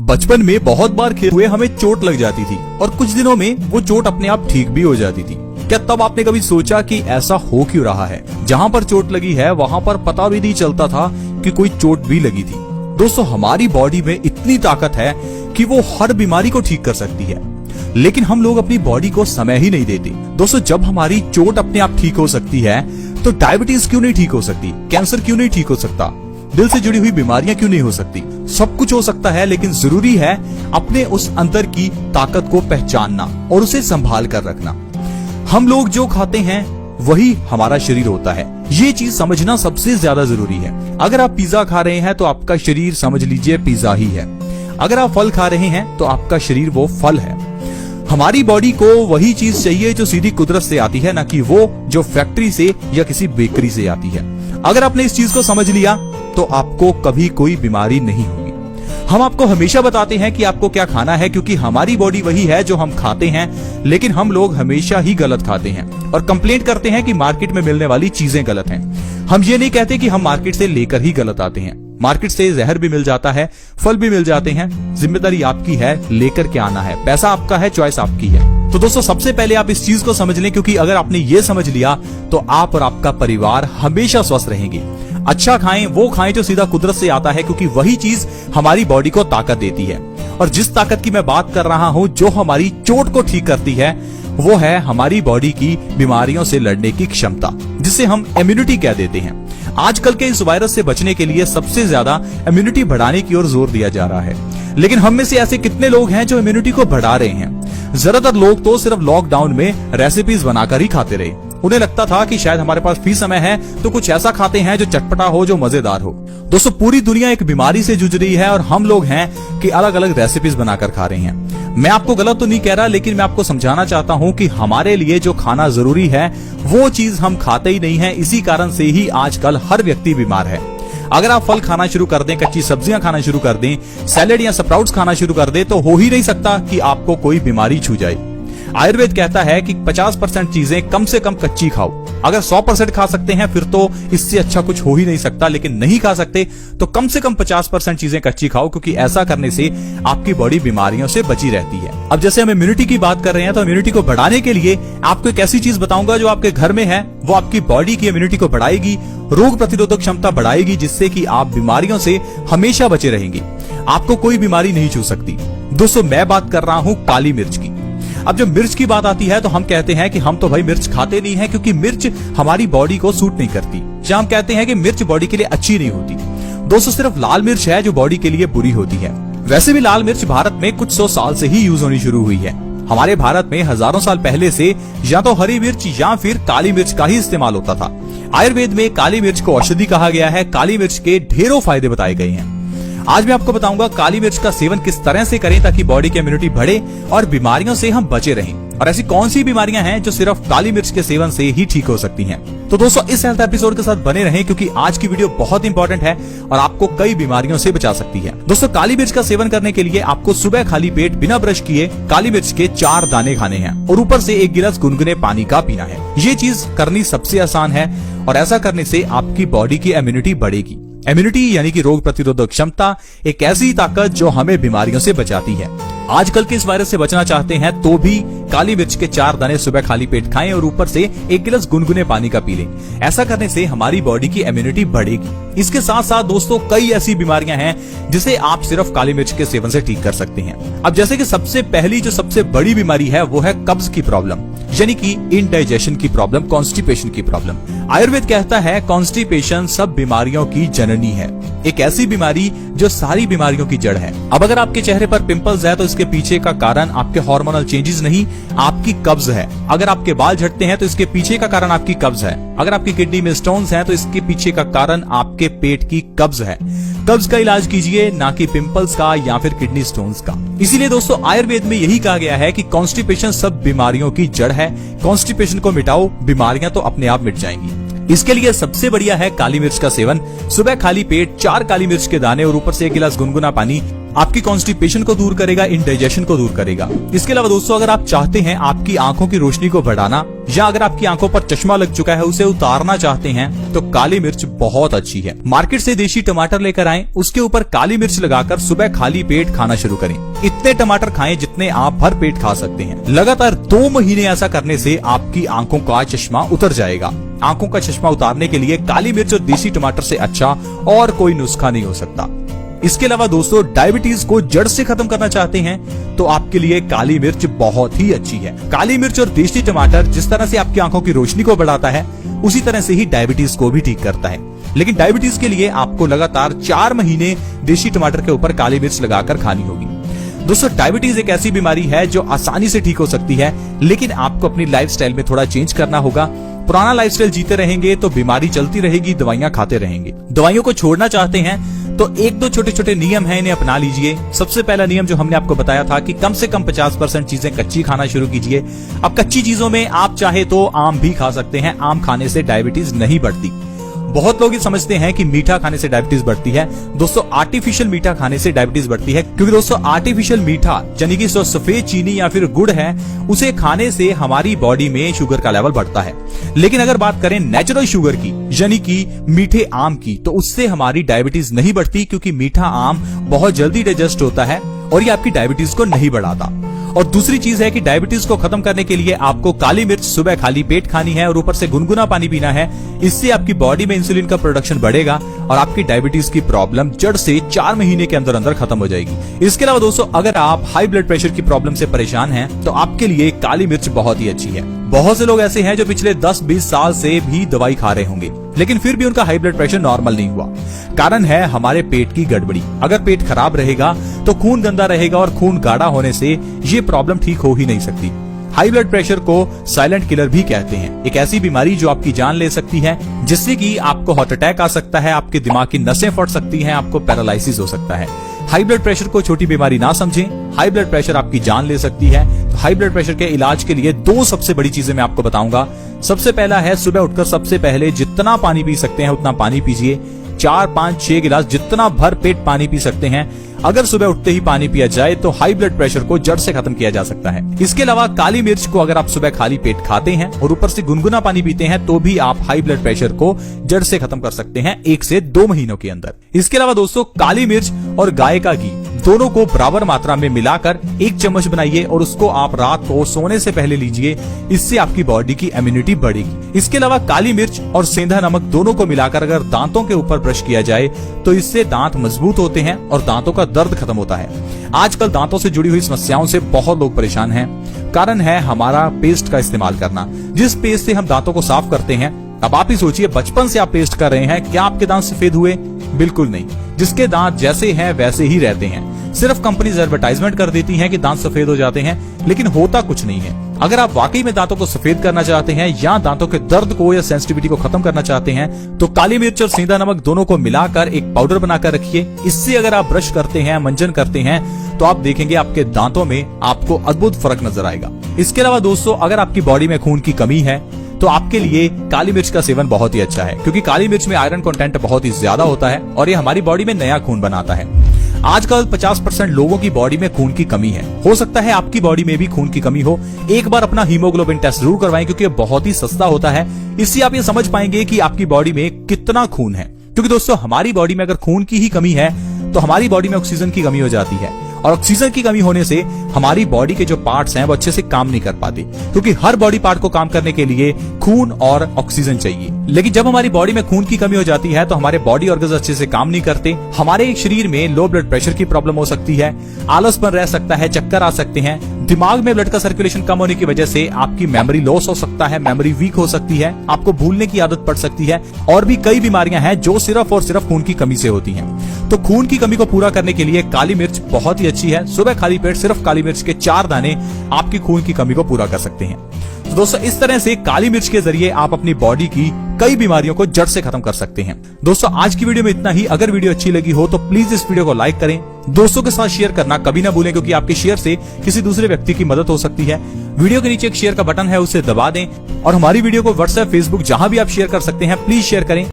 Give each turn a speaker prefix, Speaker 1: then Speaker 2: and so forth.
Speaker 1: बचपन में बहुत बार खेलते हुए हमें चोट लग जाती थी और कुछ दिनों में वो चोट अपने आप ठीक भी हो जाती थी। क्या तब आपने कभी सोचा कि ऐसा हो क्यों रहा है? जहाँ पर चोट लगी है वहाँ पर पता भी नहीं चलता था कि कोई चोट भी लगी थी। दोस्तों, हमारी बॉडी में इतनी ताकत है कि वो हर बीमारी को ठीक कर सकती है, लेकिन हम लोग अपनी बॉडी को समय ही नहीं देते। दोस्तों, जब हमारी चोट अपने आप ठीक हो सकती है तो डायबिटीज क्यों नहीं ठीक हो सकती? कैंसर क्यों नहीं ठीक हो सकता? दिल से जुड़ी हुई बीमारियां क्यों नहीं हो सकती? सब कुछ हो सकता है, लेकिन जरूरी है अपने उस अंदर की ताकत को पहचानना और उसे संभाल कर रखना। हम लोग जो खाते हैं वही हमारा शरीर होता है, ये चीज समझना सबसे ज्यादा जरूरी है। अगर आप पिज्जा खा रहे हैं तो आपका शरीर समझ लीजिए पिज्जा ही है। अगर आप फल खा रहे हैं तो आपका शरीर वो फल है। हमारी बॉडी को वही चीज चाहिए जो सीधी कुदरत से आती है, ना कि वो जो फैक्ट्री से या किसी बेकरी से आती है। अगर आपने इस चीज को समझ लिया तो आपको कभी कोई बीमारी नहीं होगी। हम आपको हमेशा बताते हैं कि आपको क्या खाना है, क्योंकि हमारी बॉडी वही है जो हम खाते हैं, लेकिन हम लोग हमेशा ही गलत खाते हैं और कंप्लेंट करते हैं कि मार्केट में मिलने वाली चीजें गलत हैं। हम ये नहीं कहते कि हम मार्केट से लेकर ही गलत आते हैं। मार्केट से जहर भी मिल जाता है, फल भी मिल जाते हैं। जिम्मेदारी आपकी है, लेकर के आना है। पैसा आपका है, चॉइस आपकी है। तो दोस्तों, सबसे पहले आप इस चीज को समझ लें, क्योंकि अगर आपने ये समझ लिया तो आप और आपका परिवार हमेशा स्वस्थ रहेंगे। अच्छा खाएं, वो खाएं जो सीधा कुदरत से आता है, क्योंकि वही चीज हमारी बॉडी को ताकत देती है। और जिस ताकत की मैं बात कर रहा हूं, जो हमारी चोट को ठीक करती है, वो है हमारी बॉडी की बीमारियों से लड़ने की क्षमता, जिसे हम इम्यूनिटी कह देते हैं। आजकल के इस वायरस से बचने के लिए सबसे ज्यादा इम्यूनिटी बढ़ाने की ओर जोर दिया जा रहा है, लेकिन हम में से ऐसे कितने लोग हैं जो इम्यूनिटी को बढ़ा रहे हैं? ज्यादातर लोग तो सिर्फ लॉकडाउन में रेसिपीज बनाकर ही खाते रहे। उन्हें लगता था कि शायद हमारे पास फ्री समय है तो कुछ ऐसा खाते हैं जो चटपटा हो, जो मजेदार हो। दोस्तों, पूरी दुनिया एक बीमारी से जूझ रही है और हम लोग हैं कि अलग अलग रेसिपीज बनाकर खा रहे हैं। मैं आपको गलत तो नहीं कह रहा, लेकिन मैं आपको समझाना चाहता हूं कि हमारे लिए जो खाना जरूरी है वो चीज हम खाते ही नहीं है। इसी कारण से ही आजकल हर व्यक्ति बीमार है। अगर आप फल खाना शुरू कर दें, कच्ची सब्जियां खाना शुरू कर दें, सैलेड या स्प्राउट्स खाना शुरू कर दें, तो हो ही नहीं सकता कि आपको कोई बीमारी छू जाए। आयुर्वेद कहता है कि 50% चीजें कम से कम कच्ची खाओ। अगर 100% खा सकते हैं फिर तो इससे अच्छा कुछ हो ही नहीं सकता, लेकिन नहीं खा सकते तो कम से कम 50% चीजें कच्ची खाओ, क्योंकि ऐसा करने से आपकी बॉडी बीमारियों से बची रहती है। अब जैसे हम इम्यूनिटी की बात कर रहे हैं, तो इम्यूनिटी को बढ़ाने के लिए आपको एक ऐसी चीज बताऊंगा जो आपके घर में है, वो आपकी बॉडी की इम्यूनिटी को बढ़ाएगी, रोग प्रतिरोधक क्षमता बढ़ाएगी, जिससे कि आप बीमारियों से हमेशा बचे रहेंगे। आपको कोई बीमारी नहीं छू सकती। दोस्तों, मैं बात कर रहा हूं काली मिर्च की। अब जब मिर्च की बात आती है तो हम कहते हैं कि हम तो भाई मिर्च खाते नहीं है, क्योंकि मिर्च हमारी बॉडी को सूट नहीं करती, या हम कहते हैं कि मिर्च बॉडी के लिए अच्छी नहीं होती। दोस्तों, सिर्फ लाल मिर्च है जो बॉडी के लिए बुरी होती है। वैसे भी लाल मिर्च भारत में कुछ 100 साल से ही यूज होनी शुरू हुई है। हमारे भारत में हजारों साल पहले से या तो हरी मिर्च या फिर काली मिर्च का ही इस्तेमाल होता था। आयुर्वेद में काली मिर्च को औषधि कहा गया है। काली मिर्च के ढेरों फायदे बताए गए हैं। आज मैं आपको बताऊंगा काली मिर्च का सेवन किस तरह से करें ताकि बॉडी की इम्यूनिटी बढ़े और बीमारियों से हम बचे रहें, और ऐसी कौन सी बीमारियां हैं जो सिर्फ काली मिर्च के सेवन से ही ठीक हो सकती हैं। तो दोस्तों, इस हेल्थ एपिसोड के साथ बने रहें, क्योंकि आज की वीडियो बहुत इंपॉर्टेंट है और आपको कई बीमारियों से बचा सकती है। दोस्तों, काली मिर्च का सेवन करने के लिए आपको सुबह खाली पेट बिना ब्रश किए काली मिर्च के 4 दाने खाने हैं और ऊपर से 1 गिलास गुनगुने पानी का पीना है। ये चीज करनी सबसे आसान है और ऐसा करने से आपकी बॉडी की इम्यूनिटी बढ़ेगी। इम्यूनिटी यानी कि रोग प्रतिरोधक क्षमता, एक ऐसी ताकत जो हमें बीमारियों से बचाती है। आजकल के इस वायरस से बचना चाहते हैं तो भी काली मिर्च के 4 दाने सुबह खाली पेट खाएं और ऊपर से 1 गिलास गुनगुने पानी का पी लें। ऐसा करने से हमारी बॉडी की इम्यूनिटी बढ़ेगी। इसके साथ साथ दोस्तों, कई ऐसी बीमारियां हैं जिसे आप सिर्फ काली मिर्च के सेवन से ठीक कर सकते हैं। अब जैसे कि सबसे पहली जो सबसे बड़ी बीमारी है वो है कब्ज की प्रॉब्लम, यानी कि इनडाइजेशन की प्रॉब्लम, कॉन्स्टिपेशन की प्रॉब्लम। आयुर्वेद कहता है कॉन्स्टिपेशन सब बीमारियों की जननी है, एक ऐसी बीमारी जो सारी बीमारियों की जड़ है। अब अगर आपके चेहरे पर पिंपल्स है तो इसके पीछे का कारण आपके हार्मोनल चेंजेस नहीं, आपकी कब्ज है। अगर आपके बाल झड़ते हैं तो इसके पीछे का कारण आपकी कब्ज है। अगर आपकी किडनी में स्टोन्स हैं तो इसके पीछे का कारण आपके पेट की कब्ज है। कब्ज का इलाज कीजिए, ना कि पिंपल्स का या फिर किडनी स्टोन्स का। इसीलिए दोस्तों, आयुर्वेद में यही कहा गया है कि कॉन्स्टिपेशन सब बीमारियों की जड़ है। कॉन्स्टिपेशन को मिटाओ, बीमारियां तो अपने आप मिट जाएंगी। इसके लिए सबसे बढ़िया है काली मिर्च का सेवन। सुबह खाली पेट 4 काली मिर्च के दाने और ऊपर से 1 गिलास गुनगुना पानी आपकी कॉन्स्टिपेशन को दूर करेगा, इंडाइजेशन को दूर करेगा। इसके अलावा दोस्तों अगर आप चाहते हैं आपकी आंखों की रोशनी को बढ़ाना, या अगर आपकी आंखों पर चश्मा लग चुका है उसे उतारना चाहते हैं, तो काली मिर्च बहुत अच्छी है। मार्केट से देशी टमाटर लेकर आएं, उसके ऊपर काली मिर्च लगाकर सुबह खाली पेट खाना शुरू करें। इतने टमाटर खाएं जितने आप भर पेट खा सकते हैं। लगातार 2 महीने ऐसा करने से आपकी आंखों का चश्मा उतर जाएगा। आंखों का चश्मा उतारने के लिए काली मिर्च और देसी टमाटर से अच्छा और कोई नुस्खा नहीं हो सकता। इसके अलावा दोस्तों डायबिटीज को जड़ से खत्म करना चाहते हैं तो आपके लिए काली मिर्च बहुत ही अच्छी है। काली मिर्च और देसी टमाटर जिस तरह से आपकी आंखों की रोशनी को बढ़ाता है, उसी तरह से ही डायबिटीज को भी ठीक करता है। लेकिन डायबिटीज के लिए आपको लगातार 4 महीने देसी टमाटर के ऊपर काली मिर्च लगाकर खानी होगी। दोस्तों डायबिटीज एक ऐसी बीमारी है जो आसानी से ठीक हो सकती है, लेकिन आपको अपनी लाइफस्टाइल में थोड़ा चेंज करना होगा। पुराना लाइफस्टाइल जीते रहेंगे तो बीमारी चलती रहेगी, दवाइयां खाते रहेंगे। दवाइयों को छोड़ना चाहते हैं तो 1-2 छोटे छोटे नियम हैं, इन्हें अपना लीजिए। सबसे पहला नियम जो हमने आपको बताया था कि कम से कम 50% चीजें कच्ची खाना शुरू कीजिए। अब कच्ची चीजों में आप चाहे तो आम भी खा सकते हैं। आम खाने से डायबिटीज नहीं बढ़ती। बहुत लोग ये समझते हैं कि मीठा खाने से डायबिटीज बढ़ती है। दोस्तों आर्टिफिशियल मीठा खाने से डायबिटीज बढ़ती है, क्योंकि दोस्तों आर्टिफिशियल मीठा यानी कि जो सफेद चीनी या फिर गुड़ है, उसे खाने से हमारी बॉडी में शुगर का लेवल बढ़ता है। लेकिन अगर बात करें नेचुरल शुगर की यानी कि मीठे आम की, तो उससे हमारी डायबिटीज नहीं बढ़ती, क्योंकि मीठा आम बहुत जल्दी डाइजेस्ट होता है और ये आपकी डायबिटीज को नहीं बढ़ाता। और दूसरी चीज है कि डायबिटीज को खत्म करने के लिए आपको काली मिर्च सुबह खाली पेट खानी है और ऊपर से गुनगुना पानी पीना है। इससे आपकी बॉडी में इंसुलिन का प्रोडक्शन बढ़ेगा और आपकी डायबिटीज की प्रॉब्लम जड़ से 4 महीने के अंदर अंदर खत्म हो जाएगी। इसके अलावा दोस्तों अगर आप हाई ब्लड प्रेशर की प्रॉब्लम से परेशान हैं, तो आपके लिए काली मिर्च बहुत ही अच्छी है। बहुत से लोग ऐसे हैं जो पिछले 10-20 साल से भी दवाई खा रहे होंगे, लेकिन फिर भी उनका हाई ब्लड प्रेशर नॉर्मल नहीं हुआ। कारण है हमारे पेट की गड़बड़ी। अगर पेट खराब रहेगा तो खून गंदा रहेगा और खून गाढ़ा होने से ये प्रॉब्लम ठीक हो ही नहीं सकती। हाई ब्लड प्रेशर को साइलेंट किलर भी कहते हैं। एक ऐसी बीमारी जो आपकी जान ले सकती है, जिससे कि आपको हार्ट अटैक आ सकता है, आपके दिमाग की नसें फट सकती हैं, आपको पैरालिसिस हो सकता है। हाई ब्लड प्रेशर को छोटी बीमारी ना समझें। हाई ब्लड प्रेशर आपकी जान ले सकती है। तो हाई ब्लड प्रेशर के इलाज के लिए 2 सबसे बड़ी चीजें मैं आपको बताऊंगा। सबसे पहला है सुबह उठकर सबसे पहले जितना पानी पी सकते हैं उतना पानी पीजिए। 4, 5, 6 गिलास जितना भर पेट पानी पी सकते हैं। अगर सुबह उठते ही पानी पिया जाए तो हाई ब्लड प्रेशर को जड़ से खत्म किया जा सकता है। इसके अलावा काली मिर्च को अगर आप सुबह खाली पेट खाते हैं और ऊपर से गुनगुना पानी पीते हैं, तो भी आप हाई ब्लड प्रेशर को जड़ से खत्म कर सकते हैं 1 से 2 महीनों के अंदर। इसके अलावा दोस्तों काली मिर्च और गाय का घी दोनों को बराबर मात्रा में मिलाकर 1 चम्मच बनाइए और उसको आप रात को सोने से पहले लीजिए। इससे आपकी बॉडी की इम्यूनिटी बढ़ेगी। इसके अलावा काली मिर्च और सेंधा नमक दोनों को मिलाकर अगर दांतों के ऊपर ब्रश किया जाए तो इससे दांत मजबूत होते हैं और दांतों का दर्द खत्म होता है। आजकल दांतों से जुड़ी हुई समस्याओं से बहुत लोग परेशान हैं। कारण है हमारा पेस्ट का इस्तेमाल करना। जिस पेस्ट से हम दांतों को साफ करते हैं, अब आप ही सोचिए बचपन से आप पेस्ट कर रहे हैं, क्या आपके दांत सफेद हुए? बिल्कुल नहीं। जिसके दांत जैसे हैं वैसे ही रहते हैं। सिर्फ कंपनीज एडवर्टाइजमेंट कर देती हैं कि दांत सफेद हो जाते हैं, लेकिन होता कुछ नहीं है। अगर आप वाकई में दांतों को सफेद करना चाहते हैं या दांतों के दर्द को या सेंसिटिविटी को खत्म करना चाहते हैं, तो काली मिर्च और सेंधा नमक दोनों को मिलाकर एक पाउडर बनाकर रखिए। इससे अगर आप ब्रश करते हैं, मंजन करते हैं, तो आप देखेंगे आपके दांतों में आपको अद्भुत फर्क नजर आएगा। इसके अलावा दोस्तों अगर आपकी बॉडी में खून की कमी है, तो आपके लिए काली मिर्च का सेवन बहुत ही अच्छा है, क्योंकि काली मिर्च में आयरन कंटेंट बहुत ही ज्यादा होता है और ये हमारी बॉडी में नया खून बनाता है। आजकल 50% लोगों की बॉडी में खून की कमी है। हो सकता है आपकी बॉडी में भी खून की कमी हो। एक बार अपना हीमोग्लोबिन टेस्ट जरूर करवाएं, क्योंकि ये बहुत ही सस्ता होता है। इससे आप ये समझ पाएंगे कि आपकी बॉडी में कितना खून है। क्योंकि दोस्तों हमारी बॉडी में अगर खून की ही कमी है तो हमारी बॉडी में ऑक्सीजन की कमी हो जाती है, और ऑक्सीजन की कमी होने से हमारी बॉडी के जो पार्ट्स हैं वो अच्छे से काम नहीं कर पाते, क्योंकि हर बॉडी पार्ट को काम करने के लिए खून और ऑक्सीजन चाहिए। लेकिन जब हमारी बॉडी में खून की कमी हो जाती है तो हमारे बॉडी ऑर्गन्स अच्छे से काम नहीं करते। हमारे शरीर में लो ब्लड प्रेशर की प्रॉब्लम हो सकती है, आलसपन रह सकता है, चक्कर आ सकते हैं, दिमाग में ब्लड का सर्कुलेशन कम होने की वजह से आपकी मेमोरी लॉस हो सकता है, मेमोरी वीक हो सकती है, आपको भूलने की आदत पड़ सकती है, और भी कई बीमारियां हैं जो सिर्फ और सिर्फ खून की कमी से होती हैं। तो खून की कमी को पूरा करने के लिए काली मिर्च बहुत ही अच्छी है। सुबह खाली पेट सिर्फ काली मिर्च के 4 दाने आपकी खून की कमी को पूरा कर सकते हैं। तो दोस्तों इस तरह से काली मिर्च के जरिए आप अपनी बॉडी की कई बीमारियों को जड़ से खत्म कर सकते हैं। दोस्तों आज की वीडियो में इतना ही। अगर वीडियो अच्छी लगी हो तो प्लीज इस वीडियो को लाइक करें, दोस्तों के साथ शेयर करना कभी ना भूलें, क्योंकि आपके शेयर से किसी दूसरे व्यक्ति की मदद हो सकती है। वीडियो के नीचे एक शेयर का बटन है, उसे दबा दें, और हमारी वीडियो को व्हाट्सएप, फेसबुक जहां भी आप शेयर कर सकते हैं प्लीज शेयर करें।